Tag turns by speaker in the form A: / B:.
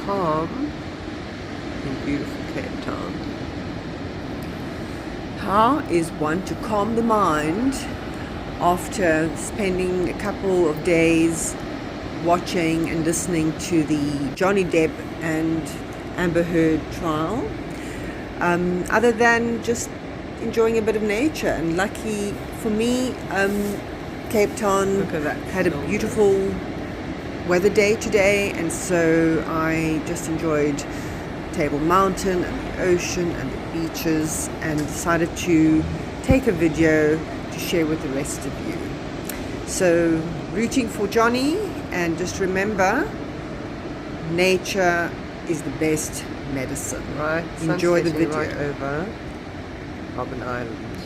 A: calm in beautiful Cape Town. How is one to calm the mind after spending a couple of days watching and listening to the Johnny Depp and Amber Heard trial, other than just enjoying a bit of nature? And lucky for me, Cape Town had a beautiful weather day today, and so I just enjoyed Table Mountain and the ocean and the beaches, and decided to take a video to share with the rest of you. So rooting for Johnny, and just remember, nature is the best medicine. Right, enjoy the video. Right over Robben Island.